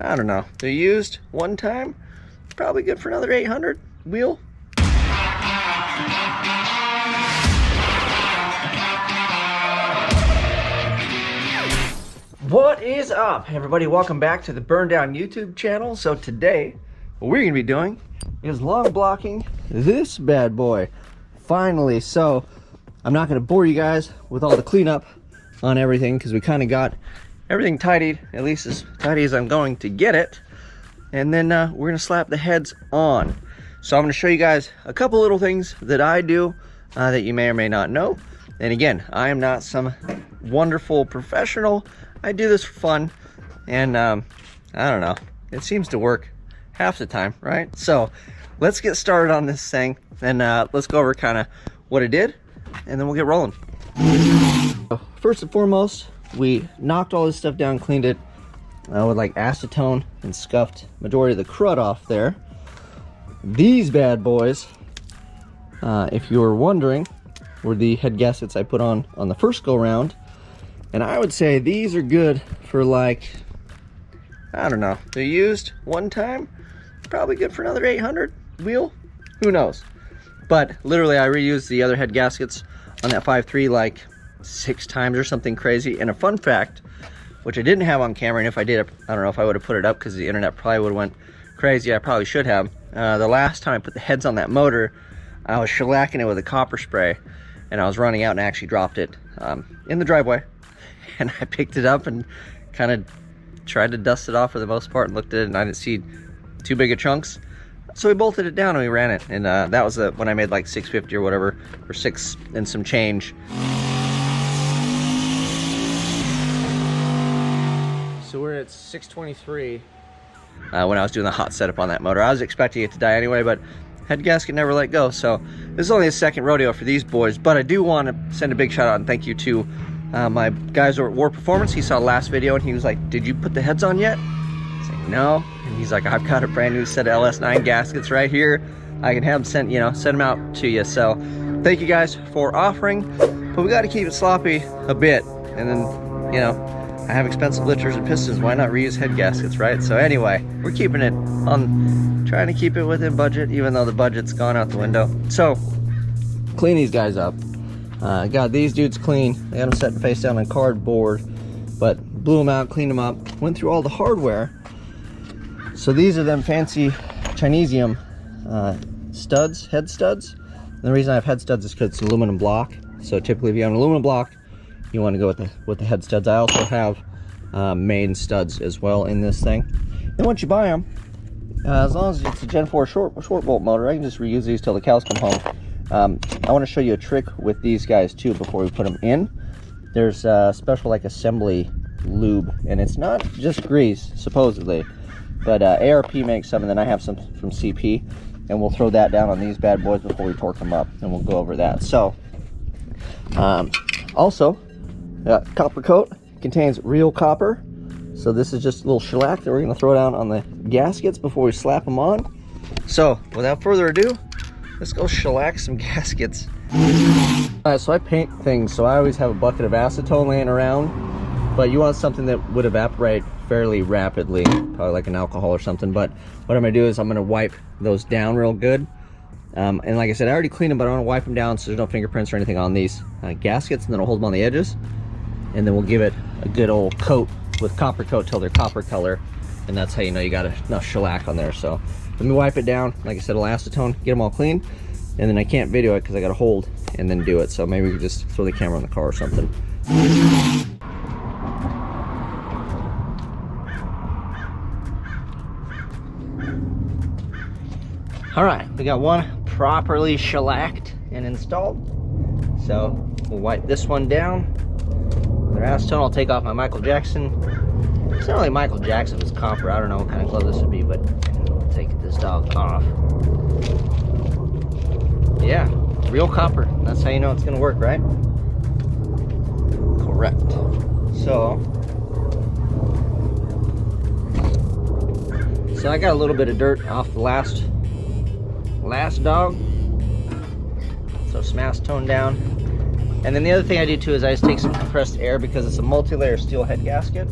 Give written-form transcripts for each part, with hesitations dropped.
I don't know. They're used one time, probably good for another 800 wheel. What is up, everybody? Welcome back to the Burndown YouTube channel. So today, what we're gonna be doing is long blocking this bad boy. Finally, so I'm not gonna bore you guys with all the cleanup on everything because we kind of got everything tidied, at least as tidy as I'm going to get it. And then we're gonna slap the heads on. So I'm gonna show you guys a couple little things that I do that you may or may not know. And again, I am not some wonderful professional. I do this for fun, and I don't know, it seems to work half the time, right? So let's get started on this thing, and let's go over kind of what it did, and then we'll get rolling. First and foremost, we knocked all this stuff down, cleaned it with like acetone, and scuffed majority of the crud off there. These bad boys, if you were wondering, were the head gaskets I put on the first go round. And I would say these are good for, like, I don't know, they're used one time, probably good for another 800 wheel, who knows. But literally I reused the other head gaskets on that 5.3 like 6 times or something crazy. And a fun fact, which I didn't have on camera, and if I did, I don't know if I would have put it up because the internet probably would have went crazy. I probably should have. The last time I put the heads on that motor, I was shellacking it with a copper spray, and I was running out and I actually dropped it in the driveway. And I picked it up and kind of tried to dust it off for the most part, and looked at it and I didn't see too big of chunks. So we bolted it down and we ran it. And that was when I made like 650 or whatever, or 6 and some change. So we're at 623 when I was doing the hot setup on that motor. I was expecting it to die anyway, but head gasket never let go. So this is only a second rodeo for these boys, but I do want to send a big shout out and thank you to my guys over at War Performance. He saw the last video and he was like, "Did you put the heads on yet?" I said, "No." And he's like, "I've got a brand new set of LS9 gaskets right here. I can have them send them out to you." So thank you guys for offering, but we got to keep it sloppy a bit. And then, you know, I have expensive lifters and pistons. Why not reuse head gaskets, right? So anyway, we're keeping it on, trying to keep it within budget, even though the budget's gone out the window. So clean these guys up. Got these dudes clean. I got them set face down on cardboard, but blew them out, cleaned them up, went through all the hardware. So these are them fancy Chinesium studs, head studs. And the reason I have head studs is because it's aluminum block. So typically if you have an aluminum block, you want to go with the head studs. I also have main studs as well in this thing. And once you buy them, as long as it's a Gen 4 short bolt motor, I can just reuse these till the cows come home. I want to show you a trick with these guys too before we put them in. There's a special like assembly lube, and it's not just grease supposedly, but ARP makes some, and then I have some from CP, and we'll throw that down on these bad boys before we torque them up, and we'll go over that. So also copper coat contains real copper, so this is just a little shellac that we're going to throw down on the gaskets before we slap them on. So without further ado, let's go shellac some gaskets. Alright, so I paint things, so I always have a bucket of acetone laying around, but you want something that would evaporate fairly rapidly, probably like an alcohol or something. But what I'm going to do is I'm going to wipe those down real good. And like I said, I already cleaned them, but I want to wipe them down so there's no fingerprints or anything on these gaskets, and then I'll hold them on the edges, and then we'll give it a good old coat with copper coat till they're copper color, and that's how you know you got enough shellac on there. So let me wipe it down. Like I said, I'll acetone, get them all clean, and then I can't video it because I got to hold and then do it. So maybe we could just throw the camera in the car or something. All right, we got one properly shellacked and installed. So we'll wipe this one down with our acetone. I'll take off my Michael Jackson. It's not really Michael Jackson, it's copper. I don't know what kind of glove this would be, but I'll take this dog off. Yeah, real copper. That's how you know it's gonna work, right? Correct. So I got a little bit of dirt off the last dog. So some acetone down. And then the other thing I do too is I just take some compressed air, because it's a multi-layer steel head gasket,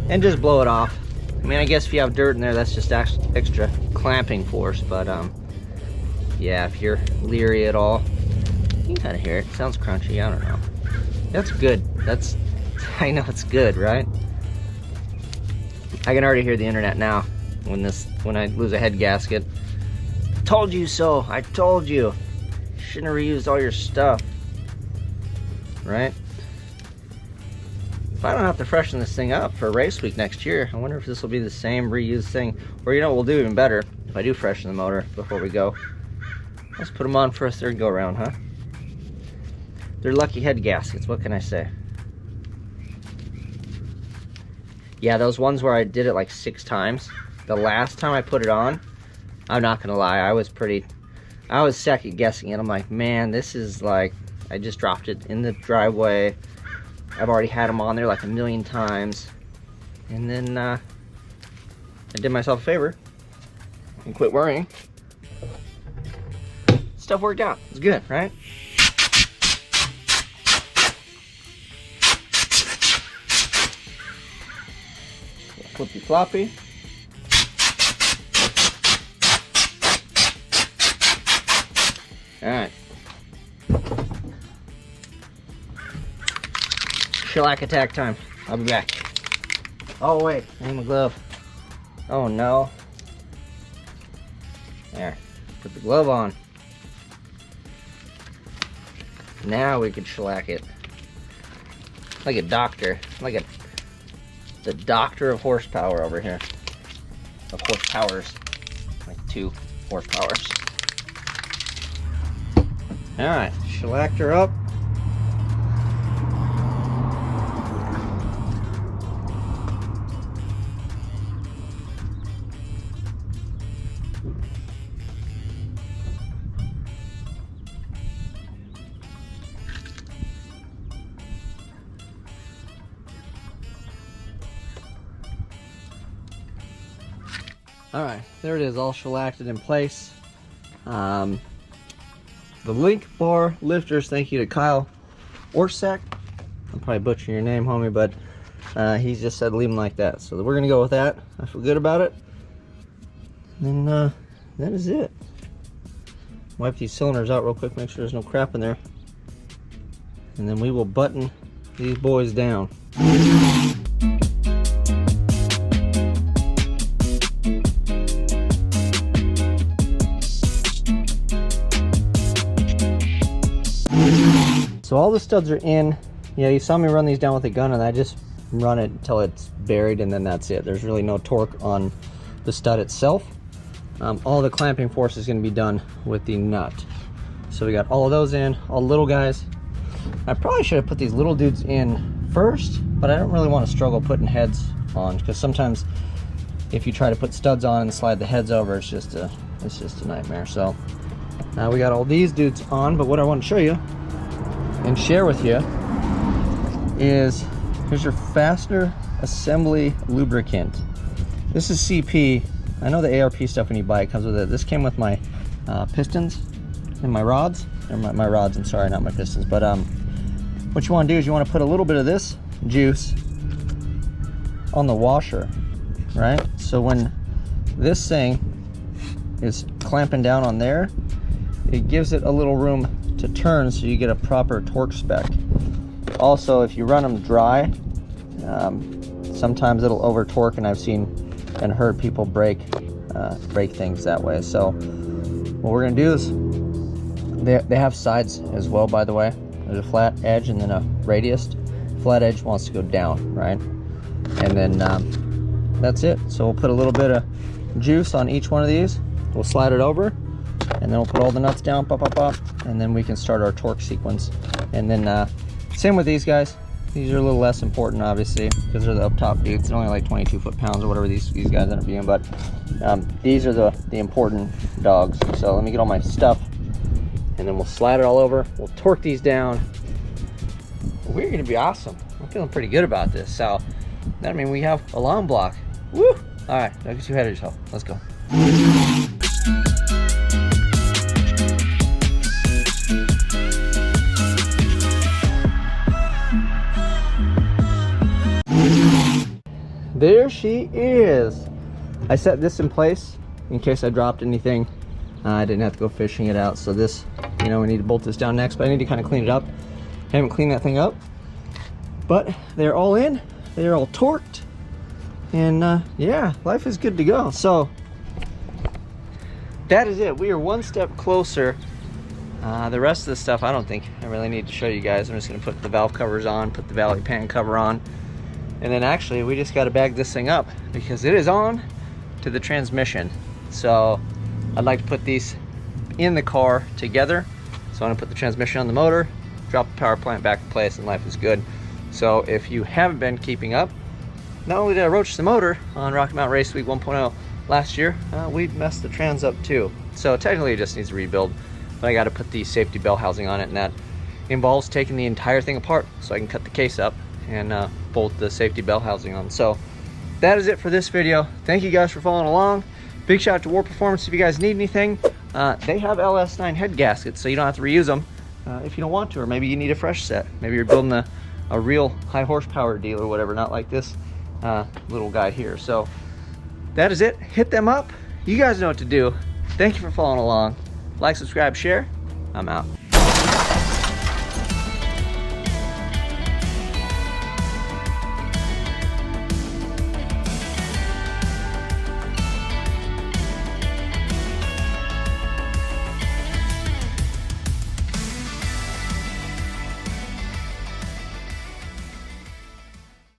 and just blow it off. I mean, I guess if you have dirt in there, that's just extra clamping force, but yeah, if you're leery at all, you can kind of hear it. Sounds crunchy, I don't know. That's good. I know it's good, right? I can already hear the internet now when I lose a head gasket. Told you so, I told you. Shouldn't have reused all your stuff, right? If I don't have to freshen this thing up for race week next year, I wonder if this will be the same reused thing. Or you know what we'll do even better, if I do freshen the motor before we go. Let's put them on for a third go around, huh? They're lucky head gaskets, what can I say? Yeah, those ones where I did it like 6 times. The last time I put it on, I'm not gonna lie, I was second guessing it. I'm like, man, this is like, I just dropped it in the driveway. I've already had them on there like 1,000,000 times. And then I did myself a favor and quit worrying. Stuff worked out. It's good, right? Flippy floppy. Alright. Shellac attack time. I'll be back. Oh wait, I need my glove. Oh no. There. Put the glove on. Now we can shellac it. Like a doctor. The doctor of horsepower over here. Of horsepowers. Like 2 horsepowers. Alright, shellacked her up. Alright, there it is, all shellacked in place. The link bar lifters, thank you to Kyle Orsak. I'm probably butchering your name, homie, but he just said leave them like that. So we're gonna go with that. I feel good about it. And that is it. Wipe these cylinders out real quick, make sure there's no crap in there. And then we will button these boys down. So all the studs are in. Yeah, you saw me run these down with a gun, and I just run it until it's buried, and then that's it. There's really no torque on the stud itself. All the clamping force is going to be done with the nut. So we got all of those in, all the little guys. I probably should have put these little dudes in first, but I don't really want to struggle putting heads on, because sometimes if you try to put studs on and slide the heads over, it's just a nightmare. So now we got all these dudes on, but what I want to show you and share with you is here's your fastener assembly lubricant. This is CP. I know the ARP stuff when you buy it comes with it. This came with my pistons and my rods. Or my rods, I'm sorry, not my pistons. But what you want to do is you want to put a little bit of this juice on the washer, right? So when this thing is clamping down on there, it gives it a little room to turn so you get a proper torque spec. Also, if you run them dry, sometimes it'll over torque, and I've seen and heard people break things that way. So what we're gonna do is they have sides as well, by the way. There's a flat edge and then a radius. Flat edge wants to go down, right? And then that's it. So we'll put a little bit of juice on each one of these. We'll slide it over, and then we'll put all the nuts down, pop, pop, pop, and then we can start our torque sequence. And then same with these guys. These are a little less important, obviously, because they're the up top dudes. They're only like 22 foot-pounds or whatever these guys end up being, but these are the important dogs. So let me get all my stuff, and then we'll slide it all over. We'll torque these down. We're gonna be awesome. I'm feeling pretty good about this. So that means we have a long block. Woo! All right, don't get too ahead of yourself. Let's go. There she she is. I set this in place in case I dropped anything. I didn't have to go fishing it out. So this, you know, we need to bolt this down next, but I need to kind of clean it up. Haven't cleaned that thing up, but they're all in. They're all torqued, and yeah, life is good to go. So that is it. We are one step closer. The rest of the stuff I don't think I really need to show you guys. I'm just going to put the valve covers on, put the valley pan cover on, and then actually we just got to bag this thing up because it is on to the transmission. So I'd like to put these in the car together. So I'm going to put the transmission on the motor, drop the power plant back in place, and life is good. So if you haven't been keeping up, not only did I roach the motor on Rocky Mountain Race Week 1.0 last year, we messed the trans up too. So technically it just needs a rebuild, but I got to put the safety bell housing on it, and that involves taking the entire thing apart so I can cut the case up and bolt the safety bell housing on. So that is it for this video. Thank you guys for following along. Big shout out to War Performance. If you guys need anything, they have LS9 head gaskets, so you don't have to reuse them if you don't want to, or maybe you need a fresh set. Maybe you're building a real high horsepower deal or whatever, not like this little guy here. So that is it. Hit them up. You guys know what to do. Thank you for following along. Like, subscribe, share. I'm out.